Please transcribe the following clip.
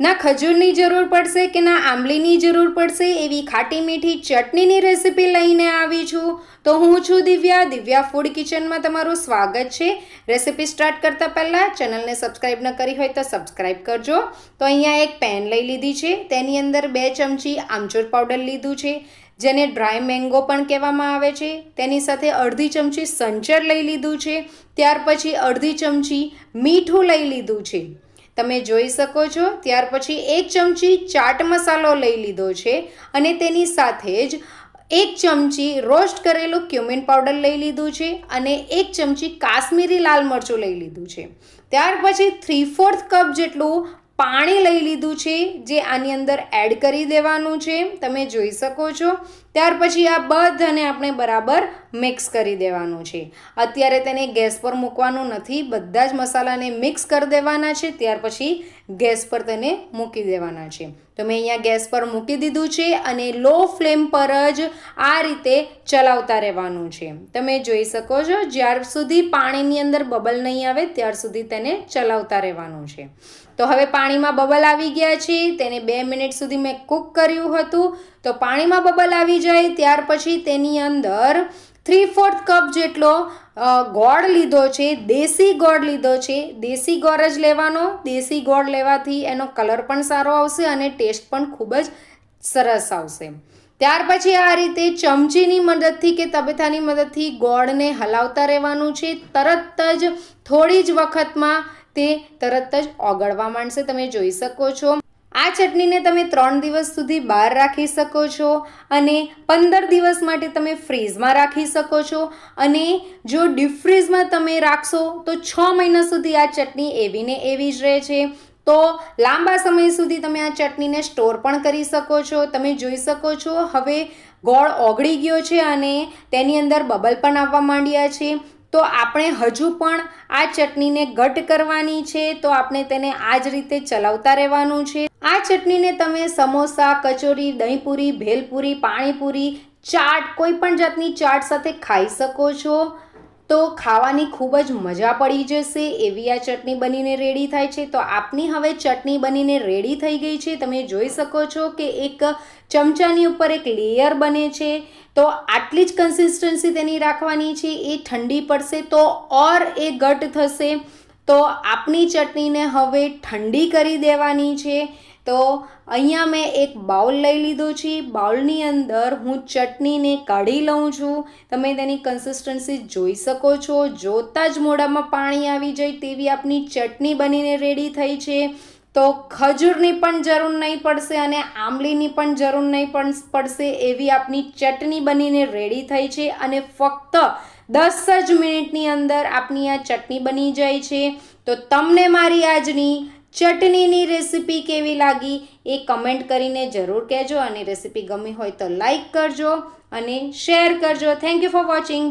ના ખજૂરની જરૂર પડશે કે ના આંબલીની જરૂર પડશે એવી ખાટી મીઠી ચટણીની રેસીપી લઈને આવી છું. તો હું છું દિવ્યા ફૂડ કિચનમાં તમારું સ્વાગત છે. રેસીપી સ્ટાર્ટ કરતાં પહેલાં ચેનલને સબસ્ક્રાઈબ ન કરી હોય તો સબસ્ક્રાઈબ કરજો. તો અહીંયા એક પેન લઈ લીધી છે, તેની અંદર 2 ચમચી આમચૂર પાવડર લીધું છે, જેને ડ્રાય મેંગો પણ કહેવામાં આવે છે. તેની સાથે અડધી ચમચી સંચર લઈ લીધું છે. ત્યાર પછી અડધી ચમચી મીઠું લઈ લીધું છે, તમે જોઈ શકો છો. ત્યાર પછી 1 ચમચી ચાટ મસાલો લઈ લીધો છે અને તેની સાથે જ 1 ચમચી રોસ્ટ કરેલું ક્યુમિન પાવડર લઈ લીધું છે અને 1 ચમચી કાશ્મીરી લાલ મરચું લઈ લીધું છે. ત્યાર પછી 3/4 કપ જેટલું પાણી લઈ લીધું છે, જે આની અંદર એડ કરી દેવાનું છે, તમે જોઈ શકો છો. ત્યાર પછી આ બધાને આપણે બરાબર મિક્સ કરી દેવાનું છે. અત્યારે તેને ગેસ પર મૂકવાનું નથી, બધા જ મસાલાને મિક્સ કરી દેવાના છે. ત્યાર પછી ગેસ પર તેને મૂકી દેવાના છે. તો મેં અહીંયા ગેસ પર મૂકી દીધું છે અને લો ફ્લેમ પર જ આ રીતે ચલાવતા રહેવાનું છે, તમે જોઈ શકો છો. જ્યાર સુધી પાણીની અંદર બબલ નહીં આવે ત્યાર સુધી તેને ચલાવતા રહેવાનું છે. તો હવે પાણીમાં બબલ આવી ગયા છે, તેને 2 મિનિટ સુધી મેં કૂક કર્યું હતું. તો પાણીમાં બબલ આવી જાય ત્યાર પછી તેની અંદર 3/4 કપ જેટલો ગોળ લીધો છે, દેશી ગોળ લીધો છે. દેશી ગોળ જ લેવાનો. દેશી ગોળ લેવાથી એનો કલર પણ સારો આવશે અને ટેસ્ટ પણ ખૂબ જ સરસ આવશે. ત્યાર પછી આ રીતે ચમચીની મદદથી કે તબેથાની મદદથી ગોળને હલાવતા રહેવાનું છે. તરત જ થોડી જ વખતમાં તે તરત જ ઓગળવા માંડશે, તમે જોઈ શકો છો. આ ચટણીને તમે 3 દિવસ સુધી બહાર રાખી શકો છો અને 15 દિવસ માટે તમે ફ્રીઝમાં રાખી શકો છો. અને જો ડીપ ફ્રીઝમાં તમે રાખશો તો 6 મહિના સુધી આ ચટણી એવી ને એવી જ રહે છે. તો લાંબા સમય સુધી તમે આ ચટણીને સ્ટોર પણ કરી શકો છો. તમે જોઈ શકો છો હવે ગોળ ઓગળી ગયો છે અને તેની અંદર બબલ પણ આવવા માંડ્યા છે. તો આપણે હજુ પણ આ ચટણીને ઘટ કરવાની છે, તો આપણે તેને આ જ રીતે ચલાવતા રહેવાનું છે. આ ચટણીને તમે સમોસા, કચોરી, દહીંપૂરી, ભેલપૂરી, પાણીપૂરી, ચાટ, કોઈ પણ જાતની ચાટ સાથે ખાઈ શકો છો. તો ખાવાની ખૂબ જ મજા પડી જશે એવી આ ચટણી બનીને રેડી થાય છે. તો આપની હવે ચટણી બનીને રેડી થઈ ગઈ છે. તમે જોઈ શકો છો કે એક ચમચાની ઉપર એક લેયર બને છે. તો આટલી જ કન્સિસ્ટન્સી તેની રાખવાની છે. એ ઠંડી પડશે તો ઓર એ ઘટ થશે. તો આપની ચટણીને હવે ઠંડી કરી દેવાની છે. તો અહીંયા મેં એક બાઉલ લઈ લીધો છે. બાઉલની અંદર હું ચટણીને કાઢી લઉં છું. તમે તેની કન્સિસ્ટન્સી જોઈ શકો છો. જોતાં જ મોઢામાં પાણી આવી જાય તેવી આપની ચટણી બનીને રેડી થઈ છે. તો ખજૂરની પણ જરૂર નહીં પડશે અને આંબલીની પણ જરૂર નહીં પડશે એવી આપની ચટણી બનીને રેડી થઈ છે. અને ફક્ત 10 જ મિનિટની અંદર આપની આ ચટણી બની જાય છે. તો તમને મારી આજની ચટણીની રેસીપી કેવી લાગી એ કમેન્ટ કરીને જરૂર કહેજો અને રેસીપી ગમી હોય તો લાઈક કરજો અને શેર કરજો. Thank you for watching.